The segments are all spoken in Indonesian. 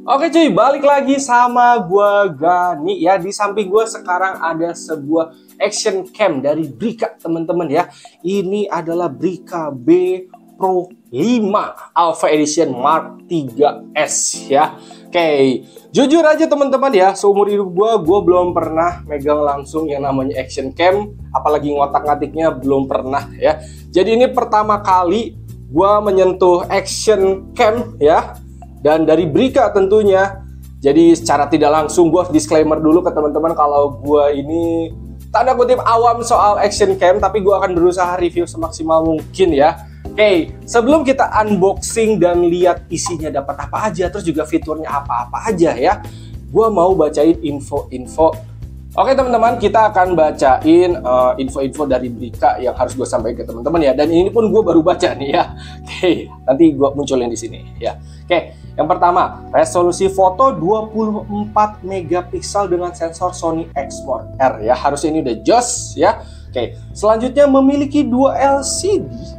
Oke cuy, balik lagi sama gua Gani ya. Di samping gua sekarang ada sebuah action cam dari Brika teman-teman ya. Ini adalah Brika B Pro 5 Alpha Edition Mark 3S ya. Oke, jujur aja teman-teman ya, seumur hidup gua belum pernah megang langsung yang namanya action cam, apalagi ngotak-ngatiknya belum pernah ya. Jadi ini pertama kali gua menyentuh action cam ya. Dan dari Brika tentunya. Jadi secara tidak langsung gue disclaimer dulu ke teman-teman kalau gue ini tanda kutip awam soal action cam, tapi gue akan berusaha review semaksimal mungkin ya. Oke, sebelum kita unboxing dan lihat isinya dapat apa aja, terus juga fiturnya apa-apa aja ya, gue mau bacain info-info. Oke teman-teman, kita akan bacain info-info dari Brika yang harus gue sampaikan ke teman-teman ya. Dan ini pun gue baru baca nih ya. Oke, nanti gue munculin di sini ya. Oke, yang pertama, resolusi foto 24 megapiksel dengan sensor Sony Exmor R ya. Harusnya ini udah jos ya. Oke, selanjutnya memiliki dua LCD.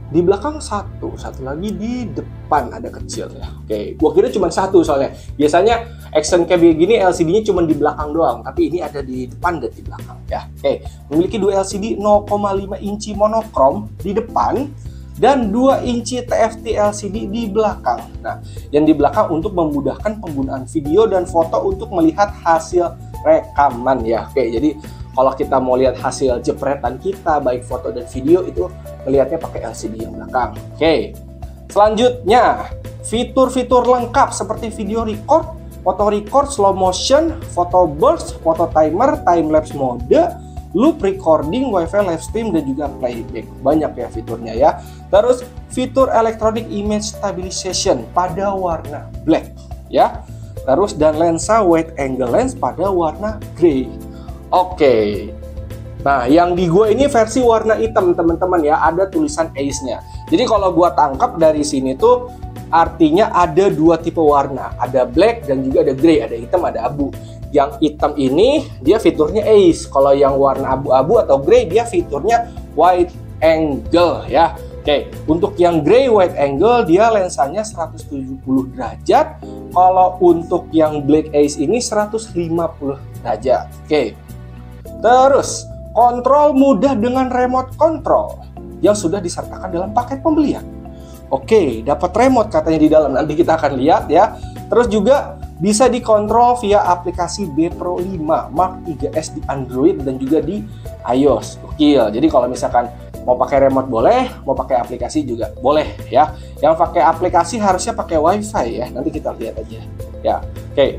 Di belakang satu lagi di depan ada kecil ya. Oke, gua kira cuma satu soalnya. Biasanya action cam gini LCD-nya cuma di belakang doang, tapi ini ada di depan dan di belakang ya. Oke, memiliki dua LCD 0,5 inci monokrom di depan dan 2 inci TFT LCD di belakang. Nah, yang di belakang untuk memudahkan penggunaan video dan foto untuk melihat hasil rekaman ya. Oke, jadi kalau kita mau lihat hasil jepretan kita, baik foto dan video, itu melihatnya pakai LCD yang belakang. Oke, selanjutnya fitur-fitur lengkap seperti video record, foto record, slow motion, photo burst, photo timer, time lapse mode, loop recording, wifi live stream, dan juga playback. Banyak ya fiturnya ya. Terus fitur electronic image stabilization pada warna black ya. Terus dan lensa wide angle lens pada warna grey. Oke, nah yang di gua ini versi warna hitam teman-teman ya, ada tulisan Ace-nya. Jadi kalau gua tangkap dari sini tuh artinya ada dua tipe warna, ada black dan juga ada grey, ada hitam, ada abu. Yang hitam ini dia fiturnya Ace, kalau yang warna abu-abu atau grey dia fiturnya wide angle ya. Oke, untuk yang grey wide angle dia lensanya 170 derajat, kalau untuk yang black Ace ini 150 derajat. Oke. Terus, kontrol mudah dengan remote control yang sudah disertakan dalam paket pembelian. Oke, dapat remote katanya di dalam, nanti kita akan lihat ya. Terus juga bisa dikontrol via aplikasi B Pro 5 Mark 3S di Android dan juga di iOS. Gokil. Jadi kalau misalkan mau pakai remote boleh, mau pakai aplikasi juga boleh ya. Yang pakai aplikasi harusnya pakai WiFi ya. Nanti kita lihat aja. Ya, oke.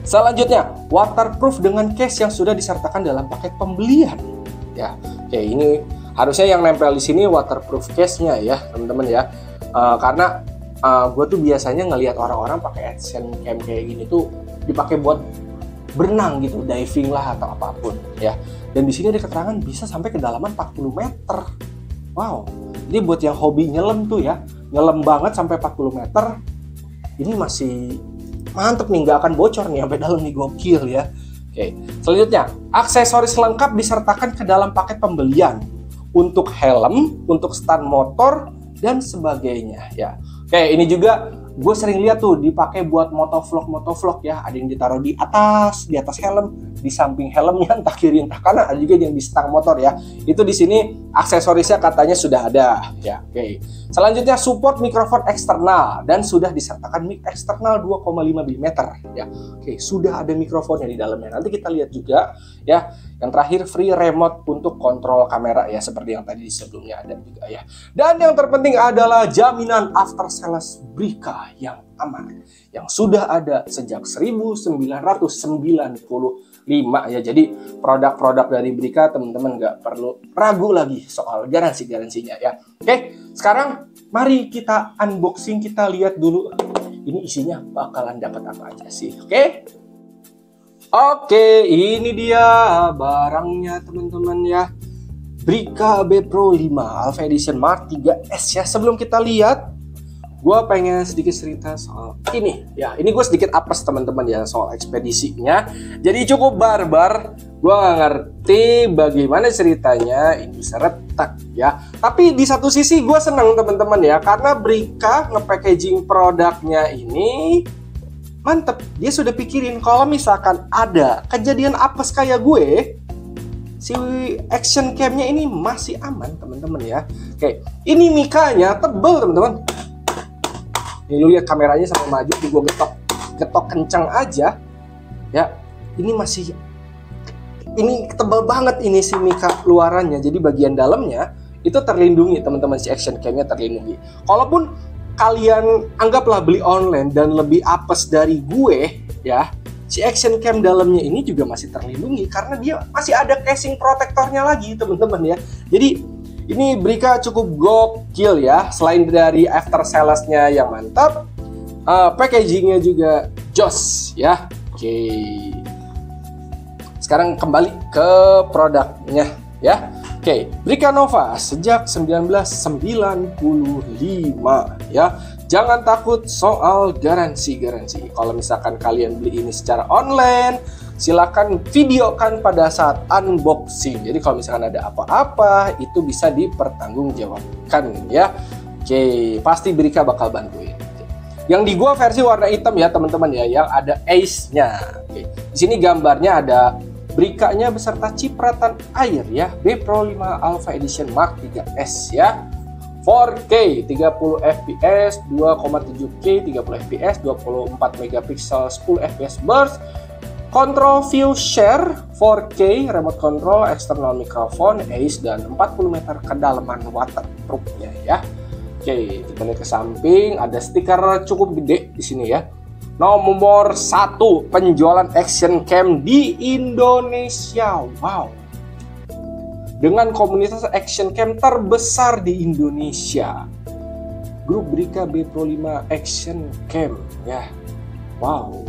Selanjutnya, waterproof dengan case yang sudah disertakan dalam paket pembelian. Ya, oke, ini harusnya yang nempel di sini waterproof case-nya ya, teman-teman ya. Karena gue tuh biasanya ngelihat orang-orang pakai action cam kayak gini tuh dipakai buat berenang gitu, diving lah atau apapun ya. Dan di sini ada keterangan bisa sampai kedalaman 40 meter. Wow, jadi buat yang hobi nyelam tuh ya, nyelam banget sampai 40 meter, ini masih mantep nih, nggak akan bocor nih sampai dalam nih, gokil ya. Oke, selanjutnya aksesoris lengkap disertakan ke dalam paket pembelian untuk helm, untuk stand motor dan sebagainya ya. Oke, ini juga gue sering lihat tuh dipakai buat motovlog ya. Ada yang ditaruh di atas helm, di samping helmnya entah kiri entah kanan, ada juga yang di stang motor ya. Itu di sini aksesorisnya katanya sudah ada ya. Oke. Selanjutnya support mikrofon eksternal dan sudah disertakan mic eksternal 2,5 mm ya. Oke, sudah ada mikrofonnya di dalamnya. Nanti kita lihat juga ya. Yang terakhir free remote untuk kontrol kamera ya, seperti yang tadi sebelumnya ada juga ya. Dan yang terpenting adalah jaminan after sales Brika yang aman, yang sudah ada sejak 1995 ya. Jadi produk-produk dari Brika teman-teman nggak perlu ragu lagi soal garansinya ya. Oke, sekarang mari kita unboxing, kita lihat dulu ini isinya bakalan dapat apa aja sih. Oke, ini dia barangnya teman-teman ya. Brika B Pro 5 Alpha Edition Mark 3S ya. Sebelum kita lihat, gue pengen sedikit cerita soal ini ya. Ini gue sedikit apes teman-teman ya soal ekspedisinya. Jadi cukup barbar. Gue gak ngerti bagaimana ceritanya ini bisa retak ya. Tapi di satu sisi gue senang teman-teman ya, karena Brika nge-packaging produknya ini mantep. Dia sudah pikirin kalau misalkan ada kejadian apes kayak gue, si action cam-nya ini masih aman teman-teman ya. Oke, ini mikanya tebel teman-teman. Ini lu lihat kameranya sampai maju, gue getok kencang aja ya. Ini tebal banget ini si mika luarannya. Jadi bagian dalamnya itu terlindungi teman-teman, si action cam-nya terlindungi. Kalaupun kalian anggaplah beli online dan lebih apes dari gue ya, si action cam dalamnya ini juga masih terlindungi karena dia masih ada casing protektornya lagi teman-teman ya. Jadi ini Brika cukup gokil ya. Selain dari after sales-nya yang mantap, packagingnya juga jos ya. Oke, sekarang kembali ke produknya ya. Oke, Brika Nova sejak 1995 ya. Jangan takut soal garansi. Kalau misalkan kalian beli ini secara online, silakan videokan pada saat unboxing. Jadi kalau misalkan ada apa-apa, itu bisa dipertanggungjawabkan ya. Oke, pasti Brika bakal bantuin. Yang di gua versi warna hitam ya teman-teman ya, yang ada ace-nya. Oke, di sini gambarnya ada Brikanya beserta cipratan air ya, B Pro 5 Alpha Edition Mark 3S ya. 4K 30 fps, 2,7K 30 fps, 24 megapiksel 10 fps burst, control view share 4K, remote control, external microphone, ace, dan 40 meter kedalaman waterproofnya ya. Oke, kita lihat ke samping, ada stiker cukup gede di sini ya. Nomor 1 penjualan action cam di Indonesia. Wow. Dengan komunitas action cam terbesar di Indonesia, grup Brika B Pro 5 Action Cam ya. Wow.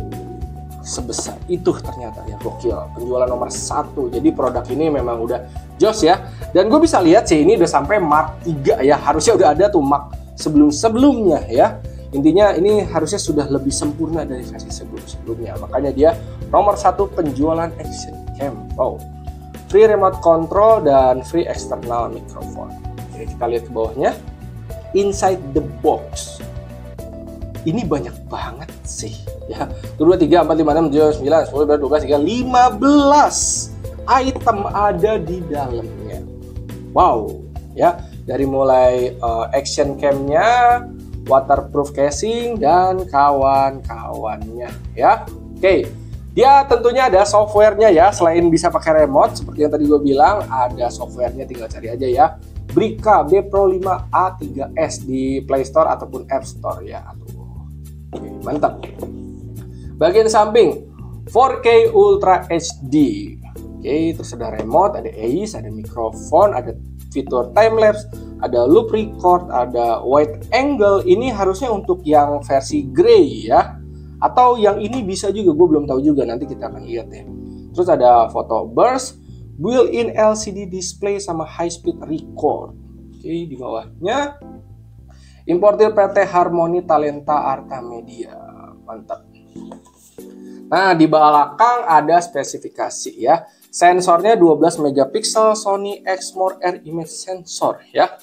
Sebesar itu ternyata ya, gokil. Penjualan nomor 1. Jadi produk ini memang udah jos ya. Dan gue bisa lihat sih ini udah sampai Mark 3 ya. Harusnya udah ada tuh Mark sebelumnya ya. Intinya ini harusnya sudah lebih sempurna dari versi sebelumnya. Makanya dia nomor 1 penjualan action cam. Wow. Free remote control dan free external microphone. Oke, kita lihat ke bawahnya. Inside the box. Ini banyak banget sih ya. 2, 3, 4, 5, 6, 7, 9, 10, 12, 13, 15 item ada di dalamnya. Wow ya. Dari mulai action cam-nya, waterproof casing, dan kawan-kawannya ya. Oke, dia tentunya ada softwarenya ya. Selain bisa pakai remote seperti yang tadi gue bilang, ada softwarenya, tinggal cari aja ya. Brika B Pro 5 A3S di Play Store ataupun App Store ya. Oke, mantap. Bagian samping 4K Ultra HD. Oke, terus ada remote, ada ace, ada mikrofon, ada fitur time lapse, ada loop record, ada wide angle. Ini harusnya untuk yang versi gray ya, atau yang ini bisa juga, gue belum tahu juga, nanti kita akan lihat ya. Terus ada photo burst, built-in LCD display, sama high speed record. Oke, di bawahnya importir PT Harmony Talenta Arta Media. Mantap. Nah, di belakang ada spesifikasi ya. Sensornya 12 megapiksel Sony Exmor R image sensor ya.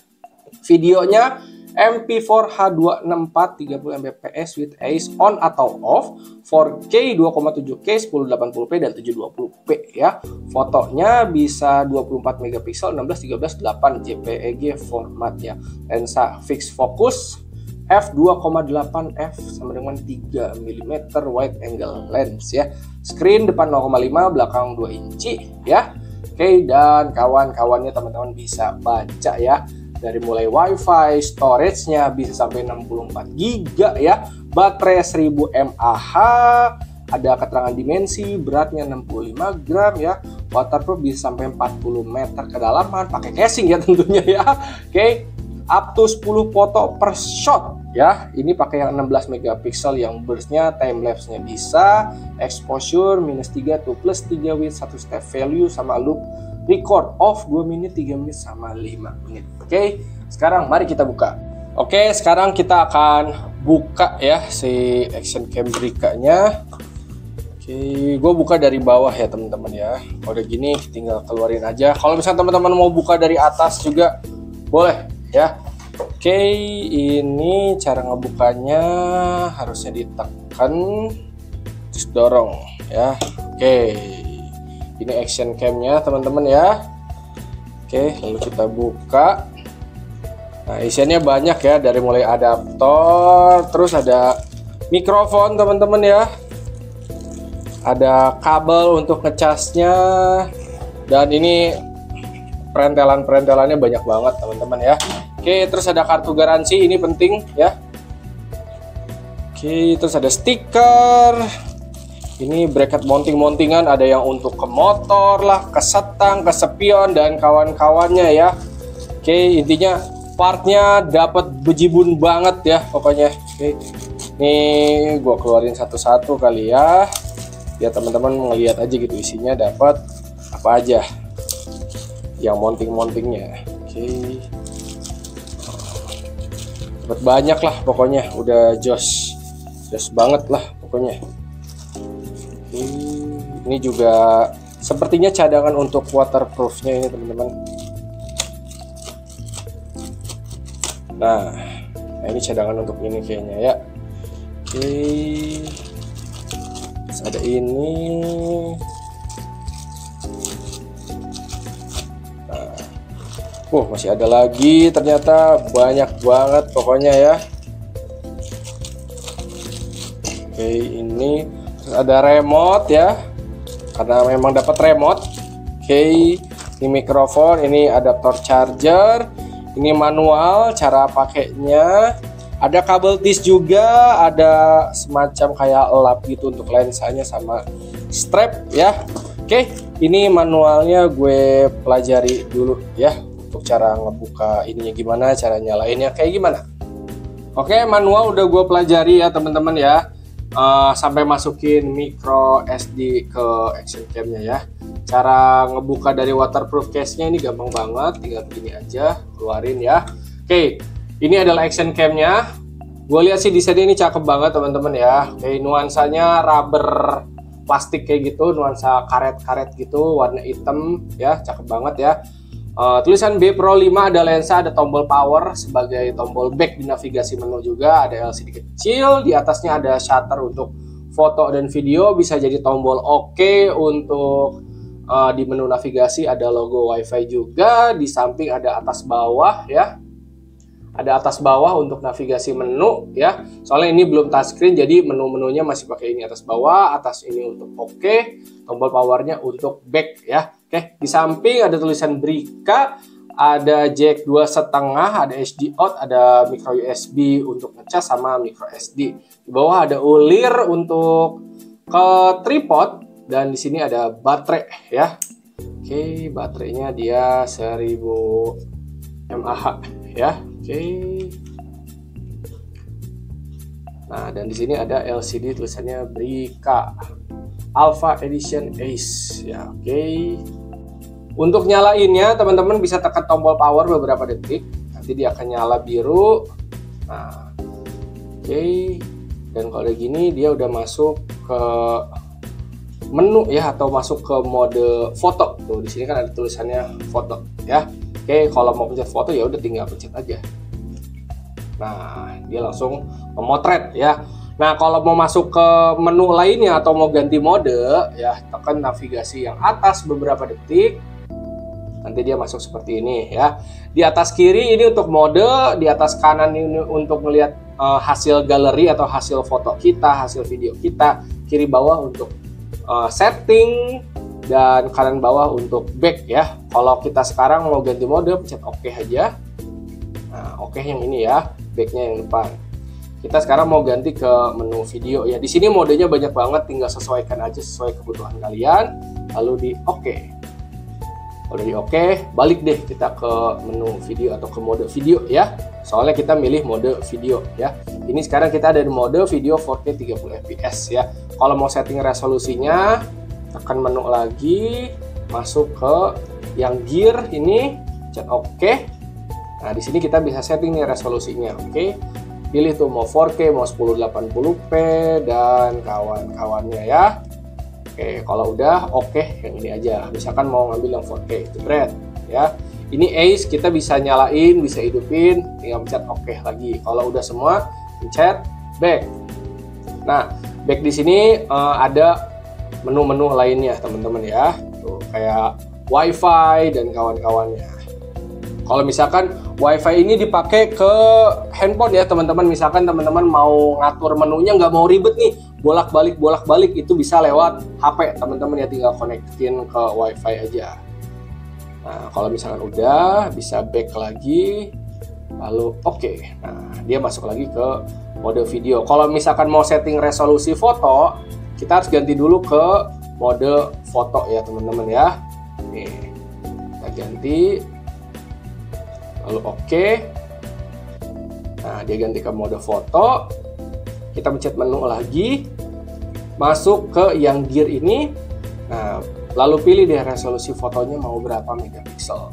Videonya MP4 H264 30 Mbps with ace on atau off, 4K 2,7K 1080p dan 720p ya. Fotonya bisa 24 megapiksel 16 13 8 JPEG formatnya. Lensa fixed focus f2,8 f sama dengan 3 mm wide angle lens ya. Screen depan 0,5, belakang 2 inci ya. Oke, dan kawan-kawannya teman-teman bisa baca ya. Dari mulai wifi, storage-nya bisa sampai 64 GB ya. Baterai 1000 mAh, ada keterangan dimensi, beratnya 65 gram ya. Waterproof bisa sampai 40 meter kedalaman, pakai casing ya tentunya ya. Oke. Up to 10 foto per shot ya. Ini pakai yang 16 megapiksel yang burstnya, time lapse-nya bisa, exposure -3 to +3 with 1 step value, sama loop record off 2 menit, 3 menit sama 5 menit. Oke, sekarang mari kita buka. Oke, sekarang kita akan buka ya si action cam Brika-nya. Oke, gue buka dari bawah ya teman-teman ya. Kalau udah gini tinggal keluarin aja. Kalau misalnya teman-teman mau buka dari atas juga boleh ya. Oke, ini cara ngebukanya harusnya ditekan. terus dorong ya. Oke, ini action camnya teman-teman ya. Oke, lalu kita buka. Nah, isiannya banyak ya, dari mulai adaptor, terus ada mikrofon teman-teman ya, ada kabel untuk ngecasnya, dan ini perentelan-perentelannya banyak banget teman-teman ya. Oke, terus ada kartu garansi, ini penting ya. Oke, terus ada stiker. Ini bracket mounting-mountingan, ada yang untuk ke motor lah, ke setang, ke spion, dan kawan-kawannya ya. Oke, intinya partnya dapat bejibun banget ya pokoknya. Oke, nih gua keluarin satu-satu kali ya, biar teman-teman ngeliat aja gitu isinya dapat apa aja yang mounting-mountingnya. Oke, dapat banyak lah pokoknya, udah jos banget lah pokoknya. Oke, ini juga sepertinya cadangan untuk waterproofnya ini teman-teman. Nah, ini cadangan untuk ini kayaknya ya. Oke, terus ada ini. Nah, masih ada lagi, ternyata banyak banget pokoknya ya. Oke, ini terus ada remote ya, karena memang dapat remote. Oke, ini mikrofon, ini adaptor charger. Ini manual cara pakainya, ada kabel tis juga, ada semacam kayak lap gitu untuk lensanya sama strap ya. Oke, ini manualnya gue pelajari dulu ya, untuk cara ngebuka ininya gimana, cara nyalainnya kayak gimana. Oke, manual udah gue pelajari ya teman-teman ya, sampai masukin micro SD ke action camnya ya. Cara ngebuka dari waterproof case-nya ini gampang banget, tinggal begini aja, keluarin ya. Oke, ini adalah action cam-nya. Gue lihat sih desainnya ini cakep banget teman-teman ya. Oke, nuansanya rubber plastik kayak gitu, nuansa karet-karet gitu, warna hitam ya, cakep banget ya. Tulisan B Pro 5, ada lensa, ada tombol power sebagai tombol back di navigasi menu juga, ada LCD kecil, di atasnya ada shutter untuk foto dan video, bisa jadi tombol OK untuk di menu navigasi, ada logo WiFi juga, di samping ada atas bawah ya, ada atas bawah untuk navigasi menu ya. Soalnya ini belum touchscreen, jadi menu-menunya masih pakai ini atas bawah, atas ini untuk OK, tombol powernya untuk back ya. Oke, di samping ada tulisan Brica, ada jack 2,5, ada HD out, ada micro USB untuk ngecas sama micro SD. Di bawah ada ulir untuk ke tripod. Dan di sini ada baterai ya. Oke, baterainya dia 1000 mAh ya. Oke. Nah, dan di sini ada LCD tulisannya Brica Alpha Edition Ace ya. Oke. Untuk nyalainnya teman-teman bisa tekan tombol power beberapa detik, nanti dia akan nyala biru. Nah, oke. Dan kalau udah gini dia udah masuk ke menu ya, atau masuk ke mode foto. Tuh di sini kan ada tulisannya foto ya. Oke, kalau mau pencet foto ya udah tinggal pencet aja. Nah, dia langsung memotret ya. Nah, kalau mau masuk ke menu lainnya atau mau ganti mode ya, tekan navigasi yang atas beberapa detik. Nanti dia masuk seperti ini ya. Di atas kiri ini untuk mode, di atas kanan ini untuk melihat hasil galeri atau hasil foto kita, hasil video kita, kiri bawah untuk setting, dan kanan bawah untuk back ya. Kalau kita sekarang mau ganti mode, pencet OK aja. Nah, OK yang ini ya, backnya yang depan. Kita sekarang mau ganti ke menu video ya. Di sini modenya banyak banget, tinggal sesuaikan aja sesuai kebutuhan kalian. Lalu di OK. Kalau di OK, balik deh kita ke menu video atau ke mode video ya. Soalnya kita milih mode video ya. Ini sekarang kita ada di mode video 4K 30 fps ya. Kalau mau setting resolusinya, tekan menu lagi, masuk ke yang gear ini, pencet OK. Nah, di sini kita bisa setting nih resolusinya. Oke. Pilih tuh mau 4K, mau 1080p dan kawan-kawannya ya. Oke, kalau udah oke yang ini aja. Misalkan mau ngambil yang 4K, jebret ya. Ini Ace kita bisa nyalain, bisa hidupin, tinggal pencet OK lagi. Kalau udah semua, pencet back. Nah, back di sini ada menu-menu lainnya teman-teman ya. Tuh, kayak WiFi dan kawan-kawannya. Kalau misalkan WiFi ini dipakai ke handphone ya teman-teman, misalkan teman-teman mau ngatur menunya nggak mau ribet nih, bolak-balik itu bisa lewat HP teman-teman ya, tinggal konekin ke WiFi aja. Nah, kalau misalkan udah, bisa back lagi, lalu oke. Nah, dia masuk lagi ke mode video. Kalau misalkan mau setting resolusi foto, kita harus ganti dulu ke mode foto ya teman-teman ya. Nih, kita ganti, lalu oke. Nah, dia ganti ke mode foto. Kita pencet menu lagi, masuk ke yang gear ini. Nah, lalu pilih deh resolusi fotonya mau berapa megapiksel.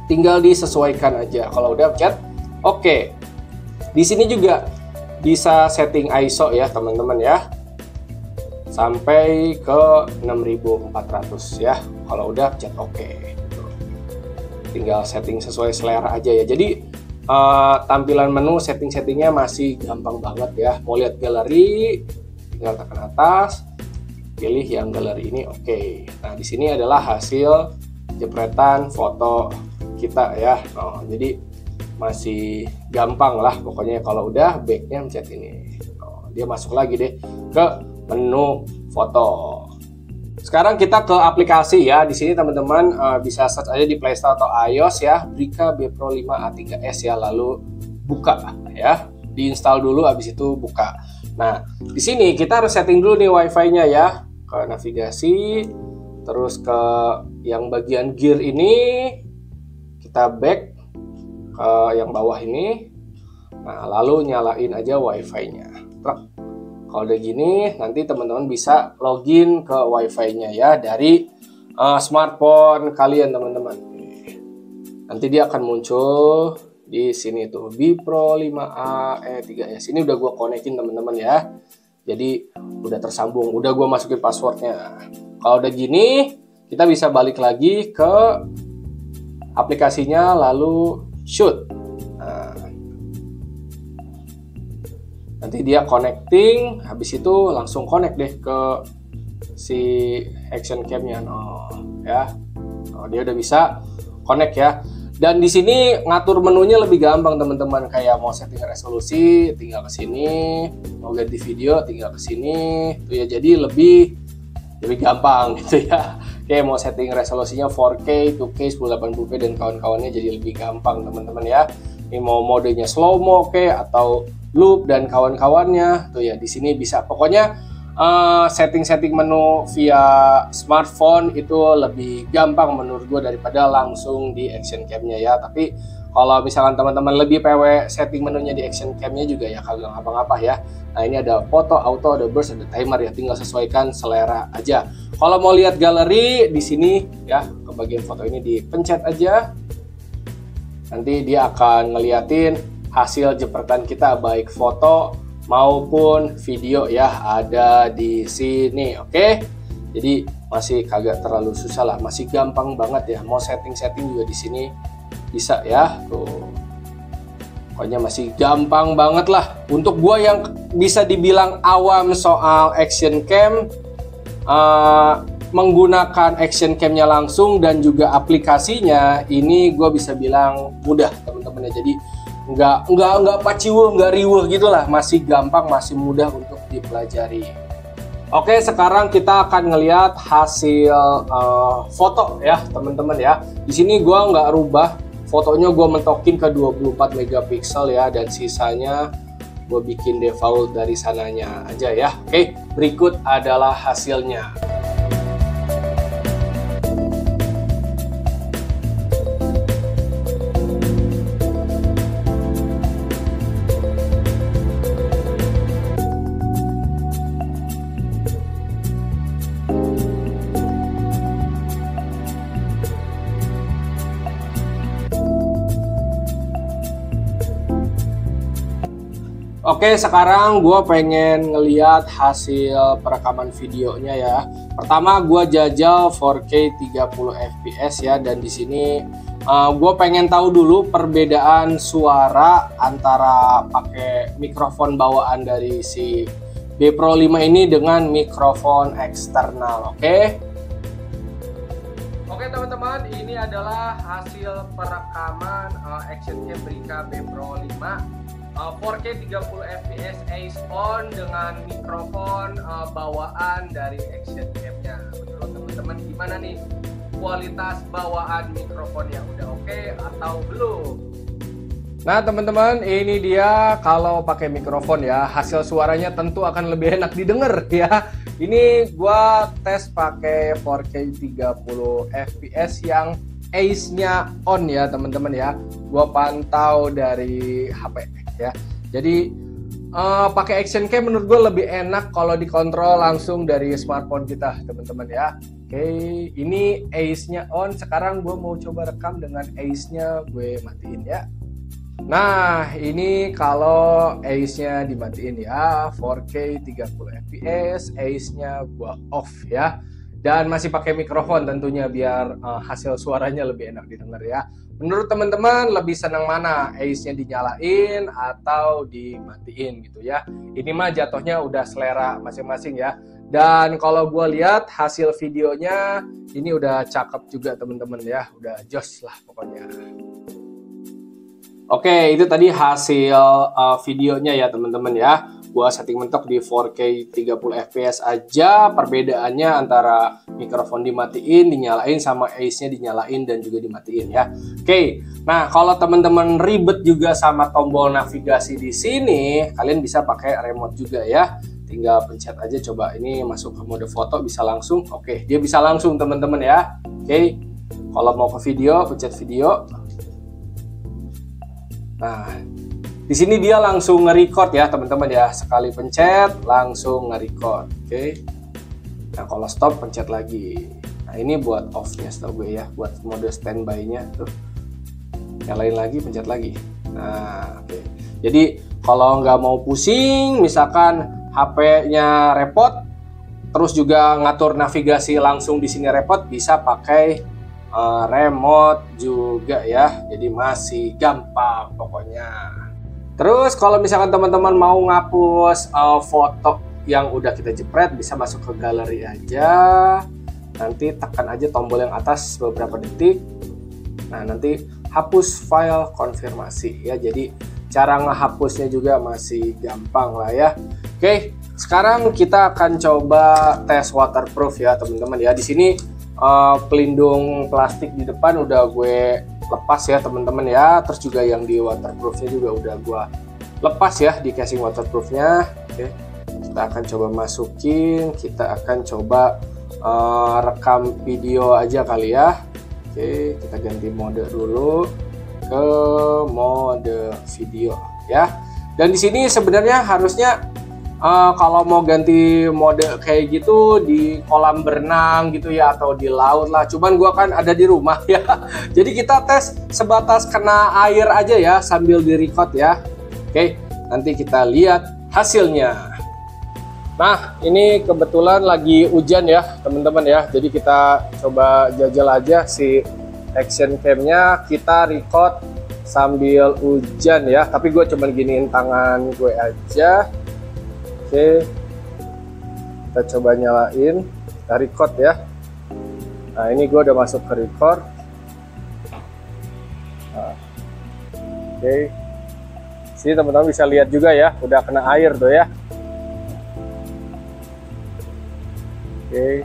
Tinggal disesuaikan aja. Kalau udah pencet oke. Di sini juga bisa setting ISO ya teman-teman ya. Sampai ke 6400 ya. Kalau udah pencet oke. Tinggal setting sesuai selera aja ya. Jadi tampilan menu setting-settingnya masih gampang banget ya. Mau lihat galeri, tinggal tekan atas, pilih yang galeri ini oke. Nah, di sini adalah hasil jepretan foto kita ya. Jadi masih gampang lah pokoknya. Kalau udah backnya pencet ini. Dia masuk lagi deh ke menu foto. Sekarang kita ke aplikasi ya. Di sini teman-teman bisa search aja di Play Store atau iOS ya, Brica B Pro 5 A3s ya, lalu buka ya. Diinstal dulu, habis itu buka. Nah, di sini kita harus setting dulu nih WiFi-nya ya. Ke navigasi, terus ke yang bagian gear ini, kita back ke yang bawah ini. Nah, lalu nyalain aja WiFi-nya. Kalau udah gini, nanti teman-teman bisa login ke WiFi-nya ya dari smartphone kalian teman-teman. Nanti dia akan muncul di sini tuh, B Pro 5A E3S. Ini udah gue konekin teman-teman ya. Jadi udah tersambung, udah gue masukin passwordnya. Kalau udah gini, kita bisa balik lagi ke aplikasinya, lalu shoot. Nah, nanti dia connecting, habis itu langsung connect deh ke si action cam-nya. Ya, dia udah bisa connect ya. Dan di sini ngatur menunya lebih gampang teman-teman, kayak mau setting resolusi tinggal ke sini, mau ganti video tinggal ke sini, tuh ya, jadi lebih gampang gitu ya. Kayak mau setting resolusinya 4K, 2K, 1080p dan kawan-kawannya jadi lebih gampang teman-teman ya. Ini mau modenya slow mo atau loop dan kawan-kawannya, tuh ya di sini bisa. Pokoknya setting-setting menu via smartphone itu lebih gampang menurut gue daripada langsung di action cam-nya ya. Tapi kalau misalkan teman-teman lebih PW setting menunya di action cam-nya juga ya kagak ngapa-ngapa ya. Nah, ini ada foto, auto, ada burst, ada timer ya, tinggal sesuaikan selera aja. Kalau mau lihat galeri di sini ya, ke bagian foto ini dipencet aja. Nanti dia akan ngeliatin hasil jepretan kita baik foto maupun video ya, ada di sini. Oke. Jadi masih kagak terlalu susah lah, masih gampang banget ya. Mau setting-setting juga di sini bisa ya. Tuh. Pokoknya masih gampang banget lah. Untuk gua yang bisa dibilang awam soal action cam, menggunakan action cam-nya langsung dan juga aplikasinya, ini gua bisa bilang mudah teman-teman ya. Jadi nggak paciwo, nggak riweh gitulah, masih gampang, masih mudah untuk dipelajari. Oke, sekarang kita akan ngelihat hasil foto ya teman-teman ya. Di sini gua nggak rubah fotonya, gua mentokin ke 24 megapiksel ya, dan sisanya gue bikin default dari sananya aja ya. Oke, berikut adalah hasilnya. Oke, sekarang gue pengen ngeliat hasil perekaman videonya ya. Pertama gue jajal 4K 30 fps ya, dan di sini gue pengen tahu dulu perbedaan suara antara pakai mikrofon bawaan dari si B Pro 5 ini dengan mikrofon eksternal. Oke teman-teman, ini adalah hasil perekaman action cam Brica B Pro 5 4K 30 fps Ace on dengan mikrofon bawaan dari action cam-nya. Menurut teman-teman gimana nih kualitas bawaan mikrofonnya, udah oke atau belum? Nah teman-teman, ini dia kalau pakai mikrofon ya, hasil suaranya tentu akan lebih enak didengar ya. Ini gua tes pakai 4K 30 fps yang Ace-nya on ya teman-teman ya. Gua pantau dari HP ya. Jadi pakai action cam menurut gue lebih enak kalau dikontrol langsung dari smartphone kita teman-teman ya. Oke, ini Ace-nya on. Sekarang gue mau coba rekam dengan Ace-nya gue matiin ya. Nah, ini kalau Ace-nya dimatiin ya, 4K 30 fps, Ace-nya gua off ya. Dan masih pakai mikrofon tentunya biar hasil suaranya lebih enak didengar ya. Menurut teman-teman lebih senang mana? Ace-nya dinyalain atau dimatiin gitu ya. Ini mah jatuhnya udah selera masing-masing ya. Dan kalau gua lihat hasil videonya ini udah cakep juga teman-teman ya. Udah jos lah pokoknya. Oke, itu tadi hasil videonya ya teman-teman ya. Gua setting mentok di 4K 30 fps aja. Perbedaannya antara mikrofon dimatiin, dinyalain, sama Ace-nya dinyalain dan juga dimatiin ya. Oke, nah kalau teman-teman ribet juga sama tombol navigasi di sini, kalian bisa pakai remote juga ya. Tinggal pencet aja, coba ini masuk ke mode foto bisa langsung. Oke, dia bisa langsung teman-teman ya. Oke, kalau mau ke video, pencet video. Nah, di sini dia langsung nge-record ya teman-teman ya. Sekali pencet langsung nge-record. Oke. Nah, kalau stop pencet lagi. Nah, ini buat off-nya setahu gue ya, buat mode standby-nya tuh. Nyalain lagi, pencet lagi. Nah, oke. Jadi kalau nggak mau pusing, misalkan HP-nya repot, terus juga ngatur navigasi langsung di sini repot, bisa pakai remote juga ya, jadi masih gampang pokoknya. Terus kalau misalkan teman-teman mau ngapus foto yang udah kita jepret, bisa masuk ke galeri aja, nanti tekan aja tombol yang atas beberapa detik. Nah, nanti hapus file konfirmasi ya, jadi cara ngehapusnya juga masih gampang lah ya. Oke, sekarang kita akan coba tes waterproof ya teman-teman ya. Di sini pelindung plastik di depan udah gue lepas ya teman-teman ya, terus juga yang di waterproofnya juga udah gue lepas ya di casing waterproofnya. Oke, kita akan coba masukin, kita akan coba rekam video aja kali ya. Oke, kita ganti mode dulu ke mode video ya. Dan di sini sebenarnya harusnya kalau mau ganti mode kayak gitu di kolam berenang gitu ya, atau di laut lah. Cuman gua kan ada di rumah ya. Jadi kita tes sebatas kena air aja ya sambil di-record ya. Oke, nanti kita lihat hasilnya. Nah, ini kebetulan lagi hujan ya teman-teman ya. Jadi kita coba jajal aja si action cam-nya, kita record sambil hujan ya. Tapi gue cuman giniin tangan gue aja. Oke, kita coba nyalain, kita record ya. Nah, ini gue udah masuk ke record. Nah, oke, sini teman-teman bisa lihat juga ya, udah kena air tuh ya. Oke.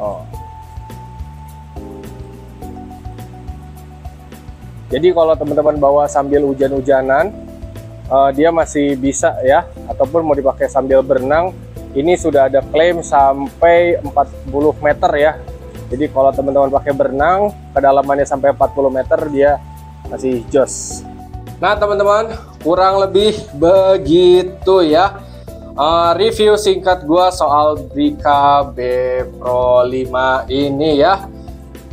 Oh. Jadi kalau teman-teman bawa sambil hujan-hujanan, dia masih bisa ya, ataupun mau dipakai sambil berenang. Ini sudah ada klaim sampai 40 meter ya. Jadi kalau teman-teman pakai berenang, kedalamannya sampai 40 meter dia masih jos. Nah teman-teman, kurang lebih begitu ya review singkat gua soal Brica B Pro 5 ini ya.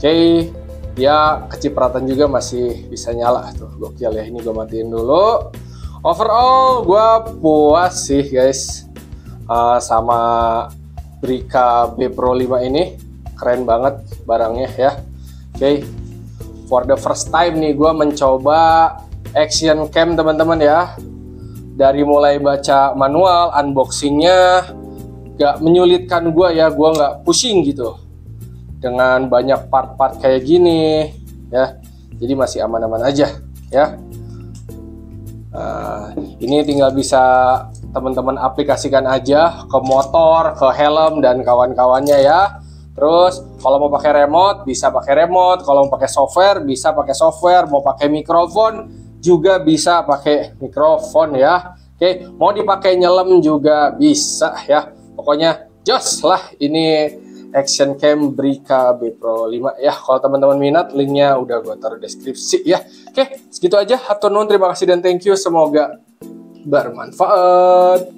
Oke, dia kecipratan juga masih bisa nyala tuh, gokil ya. Ini gua matiin dulu. Overall gue puas sih guys sama Brica B Pro 5 ini, keren banget barangnya ya. Oke, for the first time nih gue mencoba action cam teman-teman ya. dari mulai baca manual, unboxingnya gak menyulitkan gue ya, gue gak pusing gitu dengan banyak part-part kayak gini ya, jadi masih aman-aman aja ya. Nah, ini tinggal bisa teman-teman aplikasikan aja ke motor, ke helm dan kawan-kawannya ya. Terus kalau mau pakai remote bisa pakai remote, kalau mau pakai software bisa pakai software, mau pakai mikrofon juga bisa pakai mikrofon ya. Oke, mau dipakai nyelam juga bisa ya. Pokoknya jos lah ini Action Cam Brica B Pro 5 ya. Kalau teman-teman minat, linknya udah gue taruh deskripsi ya. Oke, segitu aja. Hatur nuhun, terima kasih dan thank you. Semoga bermanfaat.